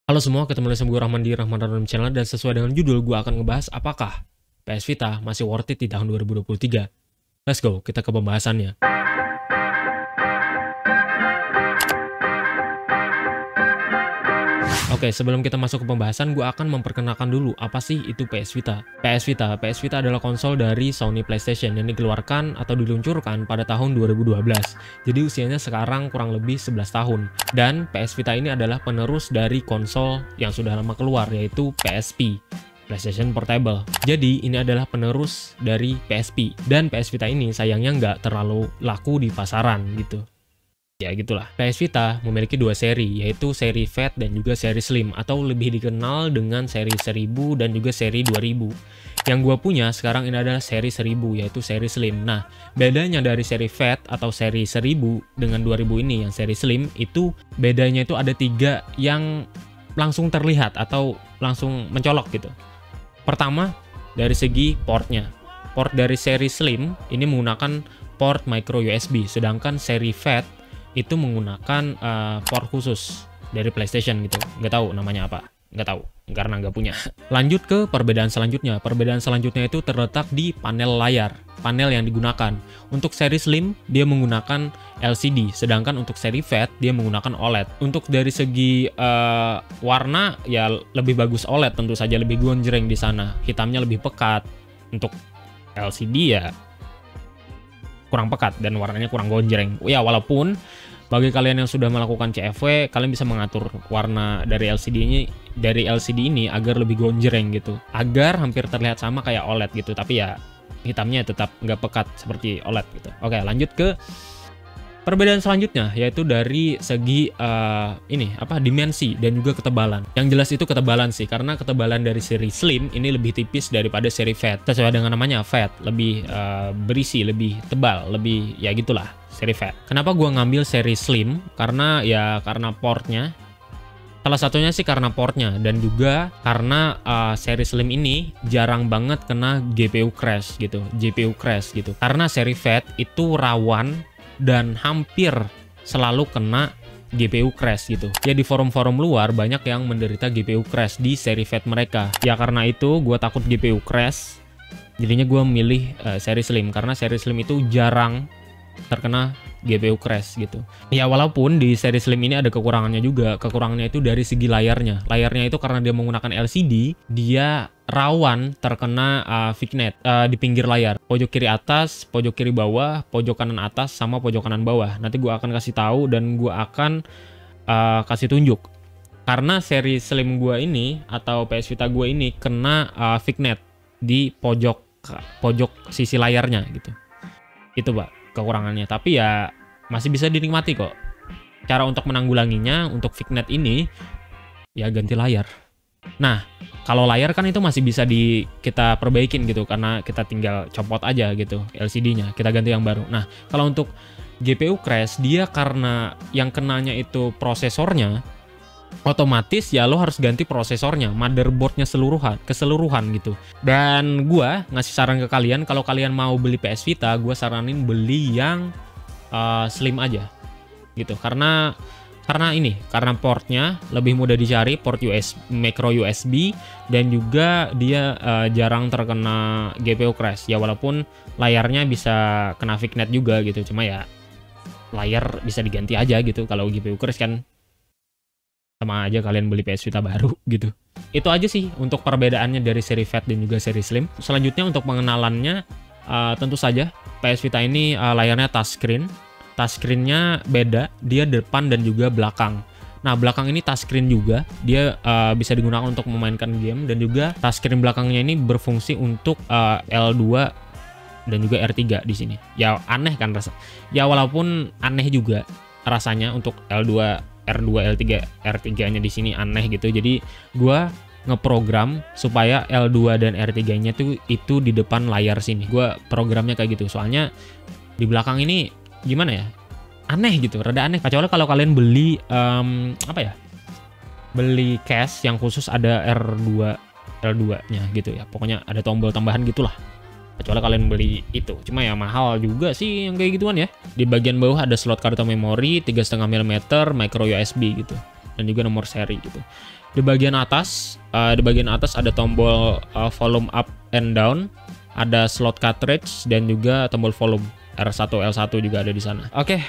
Halo semua, ketemu lagi sama gue Rahman di Rahman Random Channel, dan sesuai dengan judul, gue akan ngebahas apakah PS Vita masih worth it di tahun 2023. Let's go, kita ke pembahasannya. Oke, sebelum kita masuk ke pembahasan, gue akan memperkenalkan dulu apa sih itu PS Vita. PS Vita adalah konsol dari Sony PlayStation yang dikeluarkan atau diluncurkan pada tahun 2012. Jadi usianya sekarang kurang lebih 11 tahun. Dan PS Vita ini adalah penerus dari konsol yang sudah lama keluar, yaitu PSP. PlayStation Portable. Jadi ini adalah penerus dari PSP. Dan PS Vita ini sayangnya nggak terlalu laku di pasaran gitu. Ya gitulah. PS Vita memiliki dua seri, yaitu seri Fat dan juga seri Slim, atau lebih dikenal dengan seri 1000 dan juga seri 2000. Yang gue punya sekarang ini adalah seri 1000, yaitu seri Slim. Nah, bedanya dari seri Fat atau seri 1000 dengan 2000 ini, yang seri Slim, itu bedanya itu ada 3 yang langsung terlihat atau langsung mencolok gitu. Pertama, dari segi portnya. Port dari seri Slim ini menggunakan port micro USB, sedangkan seri Fat itu menggunakan port khusus dari PlayStation gitu. Nggak tahu namanya apa. Nggak tahu, karena nggak punya. Lanjut ke perbedaan selanjutnya. Perbedaan selanjutnya itu terletak di panel layar. Panel yang digunakan. Untuk seri Slim, dia menggunakan LCD. Sedangkan untuk seri Fat, dia menggunakan OLED. Untuk dari segi warna, ya lebih bagus OLED. Tentu saja lebih gonjreng di sana. Hitamnya lebih pekat. Untuk LCD ya kurang pekat dan warnanya kurang gonjreng. Ya, walaupun bagi kalian yang sudah melakukan CFW, kalian bisa mengatur warna dari LCD ini agar lebih gonjreng gitu. Agar hampir terlihat sama kayak OLED gitu, tapi ya hitamnya tetap nggak pekat seperti OLED gitu. Oke, lanjut ke perbedaan selanjutnya, yaitu dari segi dimensi dan juga ketebalan. Yang jelas itu ketebalan sih, karena ketebalan dari seri Slim ini lebih tipis daripada seri Fat. Sesuai dengan namanya, Fat lebih berisi, lebih tebal, lebih ya gitulah seri Fat. Kenapa gua ngambil seri Slim? Karena portnya. Salah satunya sih karena portnya, dan juga karena seri Slim ini jarang banget kena GPU crash gitu, Karena seri Fat itu rawan dan hampir selalu kena GPU crash gitu. Ya di forum-forum luar banyak yang menderita GPU crash di seri Fat mereka. Ya karena itu gue takut GPU crash, jadinya gue milih seri Slim, karena seri Slim itu jarang terkena GPU crash gitu. Ya walaupun di seri Slim ini ada kekurangannya juga. Kekurangannya itu dari segi layarnya. Layarnya itu karena dia menggunakan LCD, dia rawan terkena Vignet di pinggir layar. Pojok kiri atas, pojok kiri bawah, pojok kanan atas, sama pojok kanan bawah. Nanti gue akan kasih tahu dan gue akan kasih tunjuk. Karena seri Slim gue ini atau PS Vita gue ini kena Vignet di pojok sisi layarnya gitu. Itu Pak kekurangannya, tapi ya masih bisa dinikmati kok. Cara untuk menanggulanginya untuk Vignet ini ya ganti layar. Nah, kalau layar kan itu masih bisa kita perbaikin gitu, karena kita tinggal copot aja gitu LCD-nya, kita ganti yang baru. Nah, kalau untuk GPU crash, dia karena yang kenanya itu prosesornya, otomatis ya lo harus ganti prosesornya, motherboardnya keseluruhan gitu. Dan gua ngasih saran ke kalian, kalau kalian mau beli PS Vita, gua saranin beli yang Slim aja gitu, karena portnya lebih mudah dicari, port micro USB, dan juga dia jarang terkena GPU crash. Ya walaupun layarnya bisa kena Vignet juga gitu, cuma ya layar bisa diganti aja gitu. Kalau GPU crash kan sama aja kalian beli PS Vita baru gitu. Itu aja sih untuk perbedaannya dari seri Fat dan juga seri Slim. Selanjutnya untuk pengenalannya, tentu saja PS Vita ini layarnya touchscreen. Touchscreen-nya beda, dia depan dan juga belakang. Nah, belakang ini touchscreen juga, dia bisa digunakan untuk memainkan game, dan juga touchscreen belakangnya ini berfungsi untuk L2 dan juga R3 di sini. Ya aneh kan ya walaupun aneh juga rasanya untuk L2, R2, L3, R3-nya di sini aneh gitu. Jadi gua ngeprogram supaya L2 dan R3-nya tuh itu di depan layar sini. Gua programnya kayak gitu. Soalnya di belakang ini gimana ya? Aneh gitu, rada aneh. Kecuali kalau kalian beli beli case yang khusus ada L2-nya gitu ya. Pokoknya ada tombol tambahan gitulah. Kecuali kalian beli itu. Cuma ya mahal juga sih yang kayak gituan ya. Di bagian bawah ada slot kartu memori 3,5 mm micro USB gitu. dan juga nomor seri gitu. Di bagian atas ada tombol volume up and down, ada slot cartridge dan juga tombol volume R1 L1 juga ada di sana. Oke,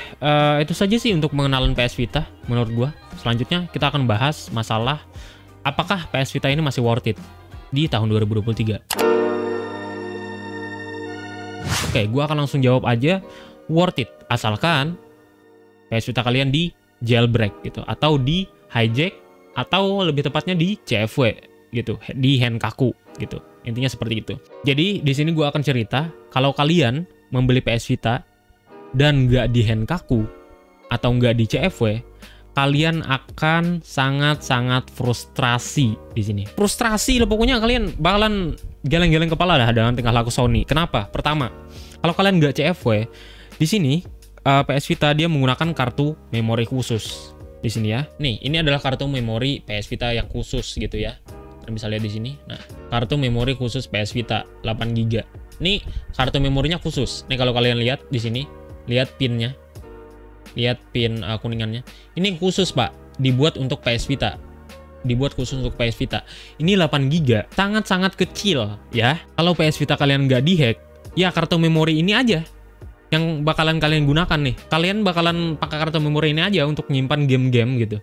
itu saja sih untuk mengenalan PS Vita menurut gua. Selanjutnya kita akan bahas masalah apakah PS Vita ini masih worth it di tahun 2023. Oke, gua akan langsung jawab aja, worth it asalkan PS Vita kalian di jailbreak gitu, atau di hijack, atau lebih tepatnya di CFW gitu, di Henkaku gitu. Intinya seperti itu. Jadi di sini gua akan cerita kalau kalian membeli PS Vita dan nggak di Henkaku atau nggak di CFW, kalian akan sangat-sangat frustrasi di sini. Frustrasi loh, pokoknya kalian bakalan geleng-geleng kepala dah dengan tingkah laku Sony. Kenapa? Pertama, kalau kalian nggak CFW, di sini PS Vita dia menggunakan kartu memori khusus di sini ya. Nih, ini adalah kartu memori PS Vita yang khusus gitu ya. Kalian bisa lihat di sini. Nah, kartu memori khusus PS Vita 8 GB. Nih, kartu memorinya khusus. Nih kalau kalian lihat di sini, lihat pinnya. Lihat pin kuningannya. Ini khusus, Pak. Dibuat untuk PS Vita. Dibuat khusus untuk PS Vita. Ini 8 GB, sangat-sangat kecil ya. Kalau PS Vita kalian nggak dihack, ya kartu memori ini aja yang bakalan kalian gunakan nih. Kalian bakalan pakai kartu memori ini aja untuk nyimpan game-game gitu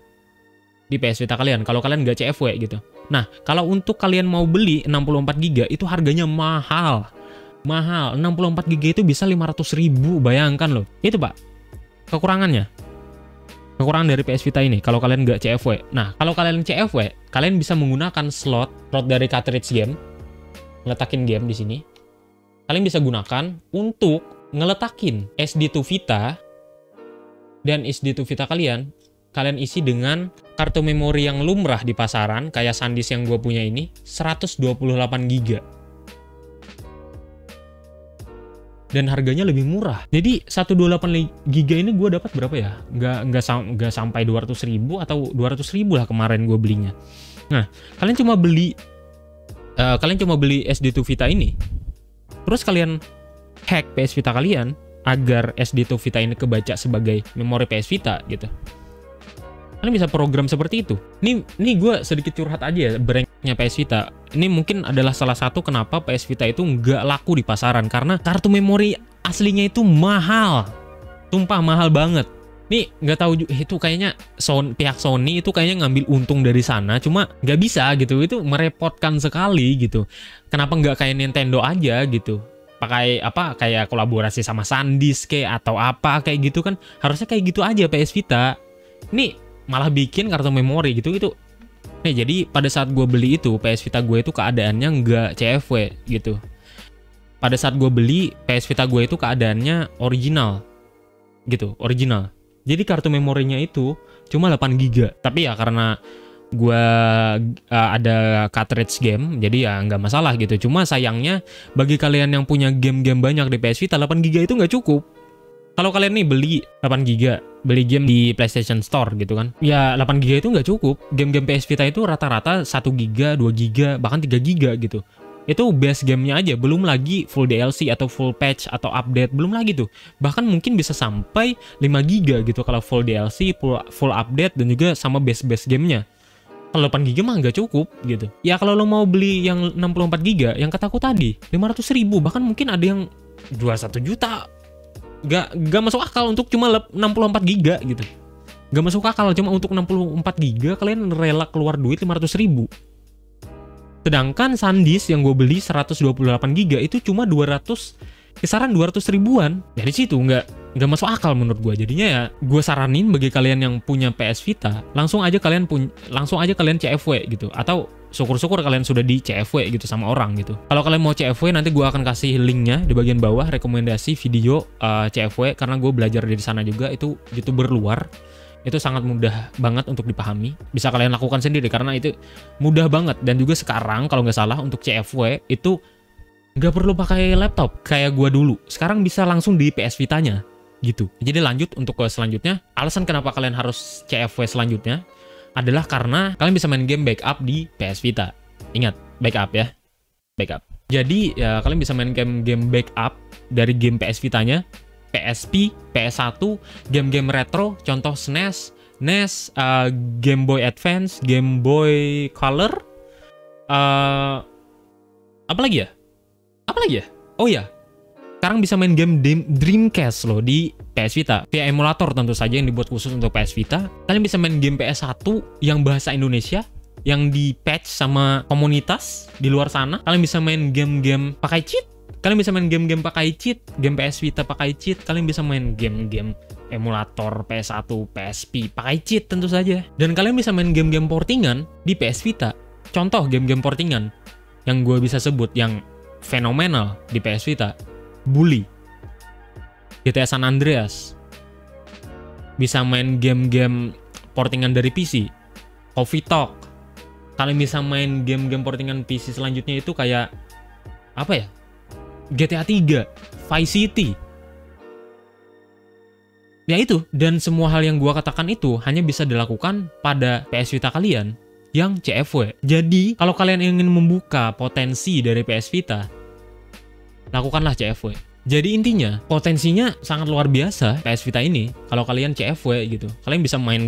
di PS Vita kalian, kalau kalian nggak CFW gitu. Nah, kalau untuk kalian mau beli 64 GB itu harganya mahal. Mahal, 64 GB itu bisa 500.000, bayangkan loh. Itu Pak, kekurangannya. Kekurangan dari PS Vita ini, kalau kalian nggak CFW. Nah, kalau kalian CFW, kalian bisa menggunakan slot dari cartridge game, letakin game di sini. Kalian bisa gunakan untuk ngeletakin SD2 Vita, dan SD2 Vita kalian isi dengan kartu memori yang lumrah di pasaran, kayak SanDisk yang gue punya ini, 128 GB. Dan harganya lebih murah. Jadi 128 GB ini gue dapat berapa ya? Nggak sampai 200.000 atau 200.000 lah kemarin gue belinya. Nah, kalian cuma beli SD2 Vita ini, terus kalian hack PS Vita kalian agar SD2 Vita ini kebaca sebagai memori PS Vita gitu. Kalian bisa program seperti itu. Ini gue sedikit curhat aja ya, breaknya PS Vita. Ini mungkin adalah salah satu kenapa PS Vita itu nggak laku di pasaran, karena kartu memori aslinya itu mahal. Tumpah mahal banget. Nih nggak tahu itu kayaknya pihak Sony itu kayaknya ngambil untung dari sana, cuma nggak bisa gitu. Itu merepotkan sekali gitu. Kenapa nggak kayak Nintendo aja gitu? Pakai apa, kayak kolaborasi sama SanDisk atau apa kayak gitu kan, harusnya kayak gitu aja PS Vita. Ini malah bikin kartu memori gitu. Nih, jadi pada saat gue beli itu PS Vita gue itu keadaannya nggak CFW gitu. Pada saat gue beli PS Vita gue itu keadaannya original gitu, original. Jadi kartu memorinya itu cuma 8 GB. Tapi ya karena gue ada cartridge game, jadi ya nggak masalah gitu. Cuma sayangnya bagi kalian yang punya game-game banyak di PS Vita, 8 GB itu nggak cukup. Kalau kalian nih beli 8 GB, beli game di PlayStation Store gitu kan, ya 8 GB itu nggak cukup. Game-game PS Vita itu rata-rata 1 GB, 2 GB, bahkan 3 GB gitu. Itu base gamenya aja, belum lagi full DLC atau full patch atau update, belum lagi tuh. Bahkan mungkin bisa sampai 5 GB gitu kalau full DLC, full update, dan juga sama base gamenya. Kalau 8 GB mah nggak cukup gitu. Ya kalau lo mau beli yang 64 GB, yang kataku tadi, 500.000, bahkan mungkin ada yang 21 juta. Nggak masuk akal untuk cuma 64 GB gitu. Nggak masuk akal, cuma untuk 64 GB kalian rela keluar duit 500.000. Sedangkan SanDisk yang gue beli 128 GB itu cuma 200, kisaran 200 ribuan. Dari situ nggak masuk akal menurut gue. Jadinya ya gue saranin bagi kalian yang punya PS Vita, langsung aja kalian CFW gitu, atau syukur-syukur kalian sudah di CFW gitu sama orang gitu. Kalau kalian mau CFW, nanti gue akan kasih linknya di bagian bawah, rekomendasi video CFW, karena gue belajar dari sana juga. Itu YouTuber luar, itu sangat mudah banget untuk dipahami. Bisa kalian lakukan sendiri karena itu mudah banget. Dan juga sekarang kalau nggak salah untuk CFW itu nggak perlu pakai laptop kayak gua dulu. Sekarang bisa langsung di PS Vitanya gitu. Jadi lanjut untuk ke selanjutnya. Alasan kenapa kalian harus CFW selanjutnya adalah karena kalian bisa main game backup di PS Vita. Ingat, backup ya. Backup. Jadi ya kalian bisa main game backup dari game PS Vitanya, PSP, PS1, game-game retro, contoh SNES, NES, Game Boy Advance, Game Boy Color, apa lagi ya? Oh ya, sekarang bisa main game Dreamcast loh di PS Vita via emulator tentu saja yang dibuat khusus untuk PS Vita. Kalian bisa main game PS1 yang bahasa Indonesia yang di patch sama komunitas di luar sana. Kalian bisa main game-game pakai cheat. Kalian bisa main game-game pakai cheat, game PS Vita pakai cheat. Kalian bisa main game-game emulator PS1, PSP pakai cheat tentu saja. Dan kalian bisa main game-game portingan di PS Vita. Contoh game-game portingan yang gue bisa sebut yang fenomenal di PS Vita. Bully, GTA San Andreas, bisa main game-game portingan dari PC, Coffee Talk. Kalian bisa main game-game portingan PC selanjutnya itu kayak apa ya? GTA 3, Vice City. Ya itu, dan semua hal yang gua katakan itu hanya bisa dilakukan pada PS Vita kalian yang CFW. Jadi, kalau kalian ingin membuka potensi dari PS Vita, lakukanlah CFW. Jadi intinya, potensinya sangat luar biasa PS Vita ini. Kalau kalian CFW gitu, kalian bisa main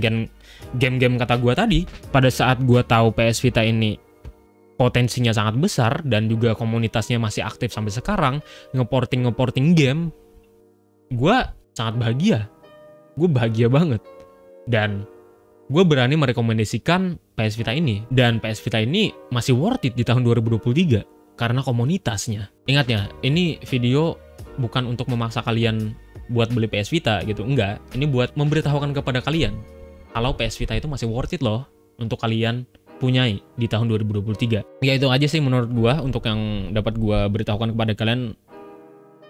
game-game kata gua tadi. Pada saat gua tahu PS Vita ini potensinya sangat besar dan juga komunitasnya masih aktif sampai sekarang, ngeporting game, gua sangat bahagia. Gue bahagia banget. Dan gue berani merekomendasikan PS Vita ini. Dan PS Vita ini masih worth it di tahun 2023. Karena komunitasnya. Ingat ya, ini video bukan untuk memaksa kalian buat beli PS Vita gitu. Enggak, ini buat memberitahukan kepada kalian kalau PS Vita itu masih worth it loh untuk kalian punyai di tahun 2023. Ya itu aja sih menurut gue untuk yang dapat gue beritahukan kepada kalian.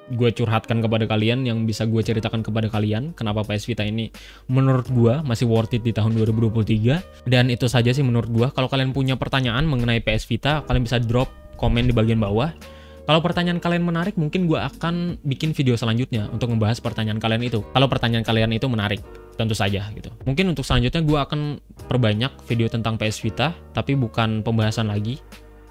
Gue curhatkan kepada kalian, yang bisa gue ceritakan kepada kalian kenapa PS Vita ini menurut gue masih worth it di tahun 2023. Dan itu saja sih menurut gue. Kalau kalian punya pertanyaan mengenai PS Vita, kalian bisa drop komen di bagian bawah. Kalau pertanyaan kalian menarik, mungkin gue akan bikin video selanjutnya untuk membahas pertanyaan kalian itu. Kalau pertanyaan kalian itu menarik, tentu saja gitu. Mungkin untuk selanjutnya gue akan perbanyak video tentang PS Vita, tapi bukan pembahasan lagi,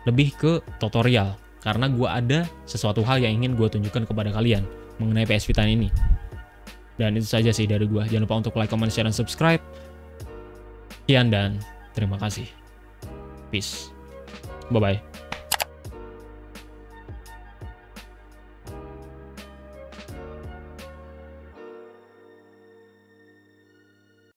lebih ke tutorial. Karena gue ada sesuatu hal yang ingin gue tunjukkan kepada kalian mengenai PS Vita ini. Dan itu saja sih dari gue. Jangan lupa untuk like, comment, share, dan subscribe. Sekian dan terima kasih. Peace. Bye-bye.